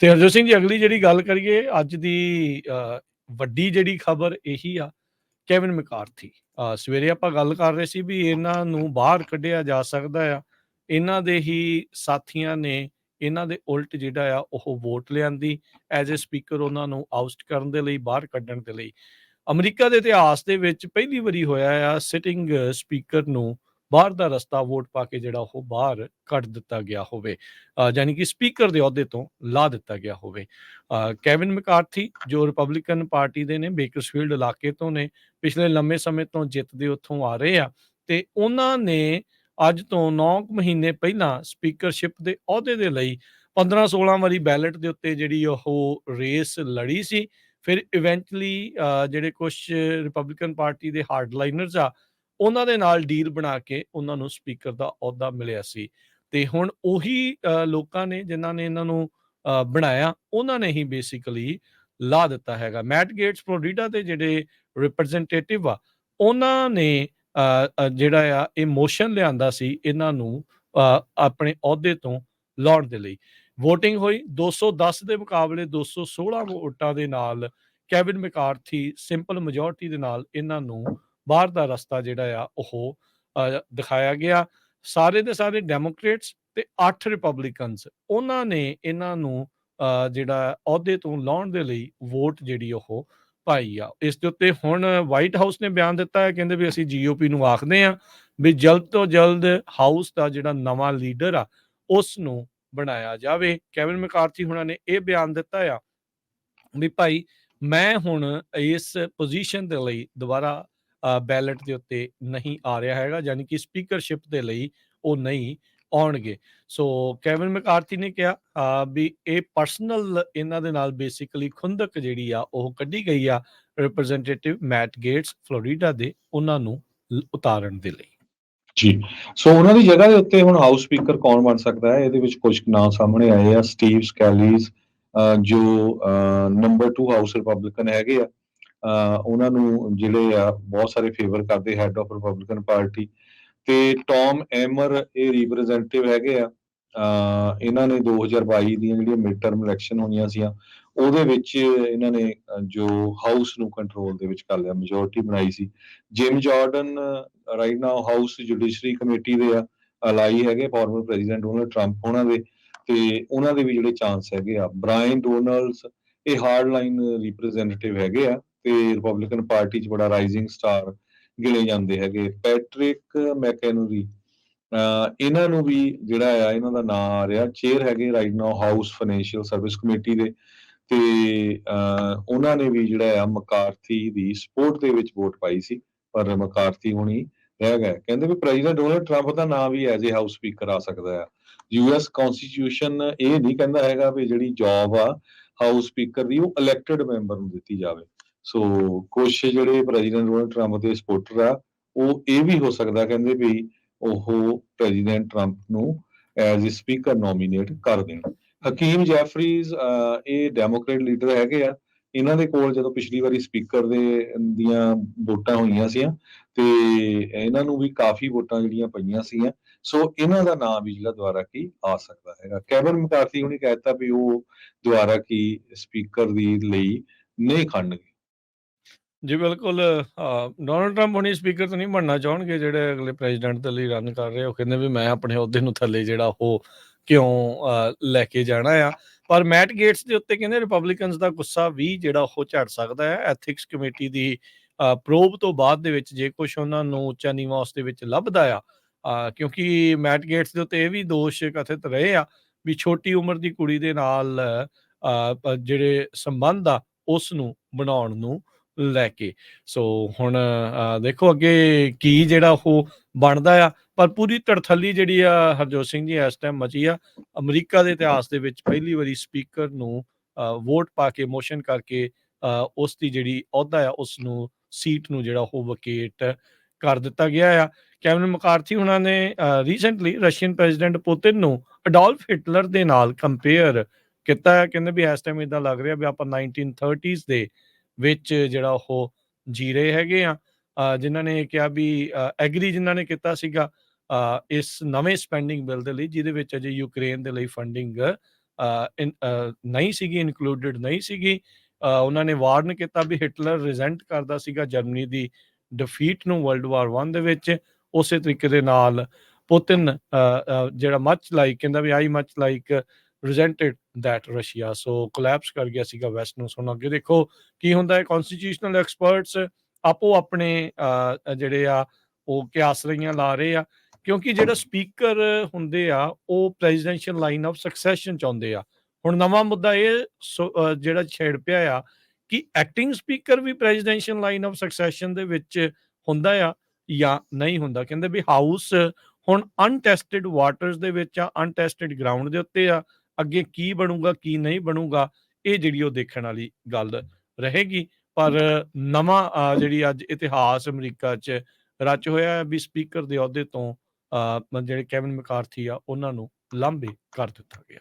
ਤੇ ਹਰਜੋਤ ਸਿੰਘ ਜੀ, ਅਗਲੀ ਜਿਹੜੀ ਗੱਲ ਕਰੀਏ ਅੱਜ ਦੀ ਵੱਡੀ ਜਿਹੜੀ ਖਬਰ ਇਹੀ ਆ, ਕੇਵਿਨ ਮੈਕਾਰਥੀ। ਸਵੇਰੇ ਆਪਾਂ ਗੱਲ ਕਰ ਰਹੇ ਸੀ ਵੀ ਇਹਨਾਂ ਨੂੰ ਬਾਹਰ ਕੱਢਿਆ ਜਾ ਸਕਦਾ ਆ। ਇਹਨਾਂ ਦੇ ਹੀ ਸਾਥੀਆਂ ਨੇ ਇਹਨਾਂ ਦੇ ਉਲਟ ਜਿਹੜਾ ਆ ਉਹ ਵੋਟ ਲਿਆਂਦੀ ਐਜ਼ ਏ ਸਪੀਕਰ, ਉਹਨਾਂ ਨੂੰ ਆਊਸਟ ਕਰਨ ਦੇ ਲਈ, ਬਾਹਰ ਕੱਢਣ ਦੇ ਲਈ। ਅਮਰੀਕਾ ਦੇ ਇਤਿਹਾਸ ਦੇ ਵਿੱਚ ਪਹਿਲੀ ਵਾਰੀ ਹੋਇਆ ਆ ਸਿਟਿੰਗ ਸਪੀਕਰ ਨੂੰ ਬਾਹਰ ਦਾ ਰਸਤਾ ਵੋਟ ਪਾ ਕੇ ਜਿਹੜਾ ਉਹ ਬਾਹਰ ਕੱਢ ਦਿੱਤਾ ਗਿਆ ਹੋਵੇ, ਯਾਨੀ ਕਿ ਸਪੀਕਰ ਦੇ ਅਹੁਦੇ ਤੋਂ ਲਾ ਦਿੱਤਾ ਗਿਆ ਹੋਵੇ। ਕੇਵਿਨ ਮੈਕਾਰਥੀ ਜੋ ਰਿਪਬਲਿਕਨ ਪਾਰਟੀ ਦੇ ਨੇ, ਬੇਕਰਸਫੀਲਡ ਇਲਾਕੇ ਤੋਂ ਨੇ, ਪਿਛਲੇ ਲੰਮੇ ਸਮੇਂ ਤੋਂ ਜਿੱਤਦੇ ਉੱਥੋਂ ਆ ਰਹੇ ਆ, ਤੇ ਉਹਨਾਂ ਨੇ ਅੱਜ ਤੋਂ 9 ਮਹੀਨੇ ਪਹਿਲਾਂ ਸਪੀਕਰਸ਼ਿਪ ਦੇ ਅਹੁਦੇ ਦੇ ਲਈ 15-16 ਵਾਰੀ ਬੈਲਟ ਦੇ ਉੱਤੇ ਜਿਹੜੀ ਉਹ ਰੇਸ ਲੜੀ ਸੀ। ਫਿਰ ਇਵੈਂਚੁਅਲੀ ਜਿਹੜੇ ਕੁਛ ਰਿਪਬਲਿਕਨ ਪਾਰਟੀ ਦੇ ਹਾਰਡਲਾਈਨਰਸ ਆ, ਉਹਨਾਂ ਦੇ ਨਾਲ ਡੀਲ ਬਣਾ ਕੇ ਉਹਨਾਂ ਨੂੰ ਸਪੀਕਰ ਦਾ ਅਹੁਦਾ ਮਿਲਿਆ ਸੀ। ਤੇ ਹੁਣ ਉਹੀ ਲੋਕਾਂ ਨੇ ਜਿਨ੍ਹਾਂ ਨੇ ਇਹਨਾਂ ਨੂੰ ਬਣਾਇਆ, ਉਹਨਾਂ ਨੇ ਹੀ ਬੇਸਿਕਲੀ ਲਾ ਦਿੱਤਾ ਹੈਗਾ। ਮੈਟ ਗੇਟਸ ਫਲੋਰੀਡਾ ਦੇ ਜਿਹੜੇ ਰਿਪਰੈਜ਼ੈਂਟੇਟਿਵ ਆ, ਉਹਨਾਂ ਨੇ ਜਿਹੜਾ ਆ ਇਹ ਮੋਸ਼ਨ ਲਿਆਂਦਾ ਸੀ ਇਹਨਾਂ ਨੂੰ ਆਪਣੇ ਅਹੁਦੇ ਤੋਂ ਲਾਉਣ ਦੇ ਲਈ। ਵੋਟਿੰਗ ਹੋਈ 210 ਦੇ ਮੁਕਾਬਲੇ 216 ਵੋਟਾਂ ਦੇ ਨਾਲ ਕੇਵਿਨ ਮੈਕਾਰਥੀ ਸਿੰਪਲ ਮੈਜੋਰਟੀ ਦੇ ਨਾਲ ਇਹਨਾਂ ਨੂੰ ਬਾਹਰ ਦਾ ਰਸਤਾ ਜਿਹੜਾ ਆ ਉਹ ਦਿਖਾਇਆ ਗਿਆ। ਸਾਰੇ ਦੇ ਸਾਰੇ ਡੈਮੋਕ੍ਰੇਟਸ ਤੇ 8 ਰਿਪਬਲਿਕਨਸ, ਉਹਨਾਂ ਨੇ ਇਹਨਾਂ ਨੂੰ ਜਿਹੜਾ ਅਹੁਦੇ ਤੋਂ ਲਾਉਣ ਦੇ ਲਈ ਵੋਟ ਜਿਹੜੀ ਉਹ ਪਾਈ ਆ। ਇਸ ਦੇ ਉੱਤੇ ਹੁਣ ਵਾਈਟ ਹਾਊਸ ਨੇ ਬਿਆਨ ਦਿੱਤਾ ਹੈ, ਕਹਿੰਦੇ ਵੀ ਅਸੀਂ GOP ਨੂੰ ਆਖਦੇ ਹਾਂ ਵੀ ਜਲਦ ਤੋਂ ਜਲਦ ਹਾਊਸ ਦਾ ਜਿਹੜਾ ਨਵਾਂ ਲੀਡਰ ਆ ਉਸ ਨੂੰ ਬਣਾਇਆ ਜਾਵੇ। ਕੇਵਿਨ ਮੈਕਾਰਥੀ ਹੁਣਾਂ ਨੇ ਇਹ ਬਿਆਨ ਦਿੱਤਾ ਆ ਵੀ ਭਾਈ ਮੈਂ ਹੁਣ ਇਸ ਪੋਜੀਸ਼ਨ ਦੇ ਲਈ ਦੁਬਾਰਾ ਬੈਲਟ ਦੇ ਉੱਤੇ ਨਹੀਂ ਆ ਰਿਹਾ ਹੈਗਾ, ਯਾਨੀ ਕਿ ਸਪੀਕਰਸ਼ਿਪ ਦੇ ਲਈ ਉਹ ਨਹੀਂ ਆਉਣਗੇ। ਸੋ ਕੇਵਿਨ ਮੈਕਾਰਥੀ ਨੇ ਕਿਹਾ ਵੀ ਇਹ ਪਰਸਨਲ ਇਹਨਾਂ ਦੇ ਨਾਲ ਬੇਸਿਕਲੀ ਖੁੰਦਕ ਜਿਹੜੀ ਆ ਉਹ ਕੱਢੀ ਗਈ ਆ ਰਿਪਰੈਜ਼ੈਂਟੇਟਿਵ ਮੈਟ ਗੇਟਸ ਫਲੋਰੀਡਾ ਦੇ, ਉਹਨਾਂ ਨੂੰ ਉਤਾਰਨ ਦੇ ਲਈ। ਜੀ, ਸੋ ਉਹਨਾਂ ਦੀ ਜਗ੍ਹਾ ਦੇ ਉੱਤੇ ਹੁਣ ਹਾਊਸ ਸਪੀਕਰ ਕੌਣ ਬਣ ਸਕਦਾ ਹੈ? ਇਹਦੇ ਵਿੱਚ ਕੁਝ ਨਾਂ ਸਾਹਮਣੇ ਆਏ ਆ। ਸਟੀਵ ਸਕੈਲੀਜ਼ ਜੋ ਨੰਬਰ 2 ਹਾਊਸ ਰਿਪਬਲਿਕਨ ਹੈਗੇ ਆ, ਉਹਨਾਂ ਨੂੰ ਜਿਹੜੇ ਆ ਬਹੁਤ ਸਾਰੇ ਫੇਵਰ ਕਰਦੇ, ਹੈਡ ਆਫ ਰਿਪਬਲਿਕਨ ਪਾਰਟੀ। ਤੇ ਟੌਮ ਐਮਰ ਇਹ ਰਿਪਰੈਜ਼ੈਂਟੇਟਿਵ ਹੈਗੇ ਆ। ਇਹਨਾਂ ਨੇ 2022 ਦੀਆਂ ਜਿਹੜੀਆਂ ਮਿਡ ਟਰਮ ਇਲੈਕਸ਼ਨ ਹੋਈਆਂ ਸੀਆਂ, ਉਹਦੇ ਵਿੱਚ ਇਹਨਾਂ ਨੇ ਜੋ ਹਾਊਸ ਨੂੰ ਕੰਟਰੋਲ ਦੇ ਵਿੱਚ ਕਰ ਲਿਆ, ਮੈਜੋਰਟੀ ਬਣਾਈ ਸੀ। Jim Jordan right now House Judiciary Committee ਦੇ ਆ ਅਲਾਈ ਹੈਗੇ, ਫਾਰਮਰ ਪ੍ਰੈਜ਼ੀਡੈਂਟ ਡੋਨਲਡ ਟਰੰਪ ਉਹਨਾਂ ਦੇ, ਤੇ ਉਹਨਾਂ ਦੇ ਵੀ ਜਿਹੜੇ ਚਾਂਸ ਹੈਗੇ ਆ। ਬ੍ਰਾਇਨ ਡੋਨਲਡਸ ਇਹ ਹਾਰਡ ਲਾਈਨ ਰਿਪਰੈਜ਼ੈਂਟੇਟਿਵ ਹੈਗੇ ਆ ਤੇ ਰਿਪਬਲਿਕਨ ਪਾਰਟੀ 'ਚ ਬੜਾ ਰਾਈਜ਼ਿੰਗ ਸਟਾਰ ਗਿਣੇ ਜਾਂਦੇ ਹੈਗੇ। ਪੈਟਰਿਕ ਮੈਕੈਨਰੀ ਇਹਨਾਂ ਨੂੰ ਵੀ ਜਿਹੜਾ ਆ ਇਹਨਾਂ ਦਾ ਨਾਂ ਆ ਰਿਹਾ, ਚੇਅਰ ਹੈਗੇ right now house financial service committee ਦੇ, ਤੇ ਉਹਨਾਂ ਨੇ ਵੀ ਜਿਹੜਾ ਆ ਮਕਾਰਥੀ ਦੀ ਸਪੋਰਟ ਦੇ ਵਿੱਚ ਵੋਟ ਪਾਈ ਸੀ, ਪਰ ਮਕਾਰਥੀ ਹੁਣੀ ਰਹਿ ਗਏ। ਕਹਿੰਦੇ ਵੀ ਪ੍ਰੈਜ਼ੀਡੈਂਟ ਡੋਨਲਡ ਟਰੰਪ ਦਾ ਨਾਂ ਵੀ ਐਜ਼ ਏ ਹਾਊਸ ਸਪੀਕਰ ਆ ਸਕਦਾ ਆ। US ਕੌਨਸਟੀਟਿਊਸ਼ਨ ਇਹ ਨਹੀਂ ਕਹਿੰਦਾ ਹੈਗਾ ਵੀ ਜਿਹੜੀ ਜੌਬ ਆ ਹਾਊਸ ਸਪੀਕਰ ਦੀ ਉਹ ਇਲੈਕਟਡ ਮੈਂਬਰ ਨੂੰ ਦਿੱਤੀ ਜਾਵੇ। ਸੋ ਕੁਛ ਜਿਹੜੇ ਪ੍ਰੈਜ਼ੀਡੈਂਟ ਡੋਨਲਡ ਟਰੰਪ ਦੇ ਸਪੋਰਟਰ ਆ, ਉਹ ਇਹ ਵੀ ਹੋ ਸਕਦਾ ਕਹਿੰਦੇ ਵੀ ਉਹ ਪ੍ਰੈਜ਼ੀਡੈਂਟ ਟਰੰਪ ਨੂੰ ਐਜ਼ ਏ ਸਪੀਕਰ ਨੋਮੀਨੇਟ ਕਰ ਦੇਣ। ਹਕੀਮ ਜੈਫਰੀਜ਼ ਇਹ ਡੈਮੋਕ੍ਰੇਟ ਲੀਡਰ ਹੈਗੇ ਆ। ਇਹਨਾਂ ਦੇ ਕੋਲ ਜਦੋਂ ਪਿਛਲੀ ਵਾਰੀ ਸਪੀਕਰ ਦੀਆਂ ਵੋਟਾਂ ਹੋਈਆਂ ਸੀਆਂ ਤੇ ਇਹਨਾਂ ਨੂੰ ਵੀ ਕਾਫੀ ਵੋਟਾਂ ਜਿਹੜੀਆਂ ਪਈਆਂ ਸੀਗੀਆਂ। ਸੋ ਇਹਨਾਂ ਦਾ ਨਾਮ ਵੀ ਜਿਹੜਾ ਦੁਬਾਰਾ ਕੀ ਆ ਸਕਦਾ ਹੈਗਾ। ਕੇਵਿਨ ਮੈਕਾਰਥੀ ਉਹਨੇ ਕਹਿ ਦਿੱਤਾ ਵੀ ਉਹ ਦੁਬਾਰਾ ਕੀ ਸਪੀਕਰ ਦੀ ਲਈ ਨਹੀਂ ਖੜਨਗੇ। ਜੀ ਬਿਲਕੁਲ, ਡੋਨਲਡ ਟਰੰਪ ਹੁਣੀ ਸਪੀਕਰ ਤਾਂ ਨਹੀਂ ਬਣਨਾ ਚਾਹੁਣਗੇ। ਜਿਹੜੇ ਅਗਲੇ ਪ੍ਰੈਜ਼ੀਡੈਂਟ ਦੇ ਲਈ ਰਨ ਕਰ ਰਹੇ, ਉਹ ਕਹਿੰਦੇ ਵੀ ਮੈਂ ਆਪਣੇ ਅਹੁਦੇ ਨੂੰ ਥੱਲੇ ਜਿਹੜਾ ਉਹ ਕਿਉਂ ਲੈ ਕੇ ਜਾਣਾ ਆ। ਪਰ ਮੈਟ ਗੇਟਸ ਦੇ ਉੱਤੇ ਕਹਿੰਦੇ ਰਿਪਬਲਿਕਨਸ ਦਾ ਗੁੱਸਾ ਵੀ ਜਿਹੜਾ ਉਹ ਝੜ ਸਕਦਾ ਹੈ ਐਥਿਕਸ ਕਮੇਟੀ ਦੀ ਪ੍ਰੋਬ ਤੋਂ ਬਾਅਦ ਦੇ ਵਿੱਚ, ਜੇ ਕੁਛ ਉਹਨਾਂ ਨੂੰ ਉੱਚਾ ਨੀਵਾਂ ਉਸ ਦੇ ਵਿੱਚ ਲੱਭਦਾ ਆ। ਕਿਉਂਕਿ ਮੈਟ ਗੇਟਸ ਦੇ ਉੱਤੇ ਇਹ ਵੀ ਦੋਸ਼ ਕਥਿਤ ਰਹੇ ਆ ਵੀ ਛੋਟੀ ਉਮਰ ਦੀ ਕੁੜੀ ਦੇ ਨਾਲ ਜਿਹੜੇ ਸੰਬੰਧ ਆ ਉਸ ਨੂੰ ਬਣਾਉਣ ਨੂੰ ਲੈ ਕੇ। ਸੋ ਹੁਣ ਦੇਖੋ ਅੱਗੇ ਕੀ ਜਿਹੜਾ ਉਹ ਬਣਦਾ ਆ। ਪਰ ਪੂਰੀ ਧੜਥੱਲੀ ਜਿਹੜੀ ਆ ਹਰਜੋਤ ਸਿੰਘ ਜੀ ਇਸ ਟਾਈਮ ਮਚੀ ਆ। ਅਮਰੀਕਾ ਦੇ ਇਤਿਹਾਸ ਦੇ ਵਿੱਚ ਪਹਿਲੀ ਵਾਰੀ ਸਪੀਕਰ ਨੂੰ ਵੋਟ ਪਾ ਕੇ, ਮੋਸ਼ਨ ਕਰਕੇ ਉਸ ਦੀ ਜਿਹੜੀ ਅਹੁਦਾ ਆ ਉਸ ਨੂੰ, ਸੀਟ ਨੂੰ ਜਿਹੜਾ ਉਹ ਵਕੇਟ ਕਰ ਦਿੱਤਾ ਗਿਆ ਆ। ਕੇਵਿਨ ਮੈਕਾਰਥੀ ਉਹਨਾਂ ਨੇ ਰੀਸੈਂਟਲੀ ਰਸ਼ੀਅਨ ਪ੍ਰੈਜ਼ੀਡੈਂਟ ਪੁਤਿਨ ਨੂੰ ਅਡੋਲਫ ਹਿਟਲਰ ਦੇ ਨਾਲ ਕੰਪੇਅਰ ਕੀਤਾ ਹੈ। ਕਹਿੰਦੇ ਵੀ ਇਸ ਟਾਈਮ ਇੱਦਾਂ ਲੱਗ ਰਿਹਾ ਵੀ ਆਪਾਂ 1930s ਦੇ ਵਿੱਚ ਜਿਹੜਾ ਉਹ ਜੀ ਰਹੇ ਹੈਗੇ ਆ। ਜਿਨ੍ਹਾਂ ਨੇ ਕਿਹਾ ਵੀ ਐਗਰੀ ਜਿਨ੍ਹਾਂ ਨੇ ਕੀਤਾ ਸੀਗਾ ਇਸ ਨਵੇਂ ਸਪੈਂਡਿੰਗ ਬਿੱਲ ਦੇ ਲਈ, ਜਿਹਦੇ ਵਿੱਚ ਅਜੇ ਯੂਕਰੇਨ ਦੇ ਲਈ ਫੰਡਿੰਗ ਨਹੀਂ ਸੀਗੀ ਇਨਕਲੂਡਡ ਨਹੀਂ ਸੀਗੀ। ਉਹਨਾਂ ਨੇ ਵਾਰਨ ਕੀਤਾ ਵੀ ਹਿਟਲਰ ਰਿਜ਼ੈਂਟ ਕਰਦਾ ਸੀਗਾ ਜਰਮਨੀ ਦੀ ਡਿਫੀਟ ਨੂੰ ਵਰਲਡ ਵਾਰ 1 ਦੇ ਵਿੱਚ। ਉਸੇ ਤਰੀਕੇ ਦੇ ਨਾਲ ਪੁਤਿਨ ਜਿਹੜਾ ਮੱਚ ਲਾਈਕ ਕਹਿੰਦਾ ਵੀ I much like resented that Russia. So collapse ਕਰ ਗਿਆ ਸੀਗਾ ਵੈਸਟ ਨੂੰ। ਹੁਣ ਅੱਗੇ ਦੇਖੋ ਕੀ ਹੁੰਦਾ ਹੈ। ਕੌਨਸਟੀਟਿਊਸ਼ਨਲ ਐਕਸਪਰਟਸ ਆਪੋ ਆਪਣੇ ਜਿਹੜੇ ਆ ਉਹ ਕਿਆਸਰੀਆਂ ਲਾ ਰਹੇ ਆ, ਕਿਉਂਕਿ ਜਿਹੜਾ ਸਪੀਕਰ ਹੁੰਦੇ ਆ ਉਹ ਪ੍ਰੈਜ਼ੀਡੈਂਸ਼ੀਅਲ ਲਾਈਨ ਆਫ ਸਕਸੈਸ਼ਨ ਚਾਹੁੰਦੇ ਆ। ਹੁਣ ਨਵਾਂ ਮੁੱਦਾ ਇਹ ਜਿਹੜਾ ਛੇੜ ਪਿਆ ਆ ਕਿ ਐਕਟਿੰਗ ਸਪੀਕਰ ਵੀ ਪ੍ਰੈਜ਼ੀਡੈਂਸ਼ੀਅਲ ਲਾਈਨ ਆਫ ਸਕਸੈਸ਼ਨ ਦੇ ਵਿੱਚ ਹੁੰਦਾ ਆ ਜਾਂ ਨਹੀਂ ਹੁੰਦਾ। ਕਹਿੰਦੇ ਵੀ ਹਾਊਸ ਹੁਣ ਅਨਟੈਸਟਡ ਵਾਟਰਸ ਦੇ ਵਿੱਚ ਆ, ਅਨਟੈਸਟਡ ਗਰਾਊਂਡ ਦੇ ਉੱਤੇ ਆ। ਅੱਗੇ ਕੀ ਬਣੂਗਾ ਕੀ ਨਹੀਂ ਬਣੂਗਾ ਇਹ ਜਿਹੜੀ ਉਹ ਦੇਖਣ ਵਾਲੀ ਗੱਲ ਰਹੇਗੀ। ਪਰ ਨਵਾਂ ਜਿਹੜੀ ਅੱਜ ਇਤਿਹਾਸ ਅਮਰੀਕਾ 'ਚ ਰਚ ਹੋਇਆ ਵੀ ਸਪੀਕਰ ਦੇ ਅਹੁਦੇ ਤੋਂ ਜਿਹੜੇ ਕੈਵਿਨ ਮੈਕਾਰਥੀ ਆ ਉਹਨਾਂ ਨੂੰ ਲਾਂਭੇ ਕਰ ਦਿੱਤਾ ਗਿਆ।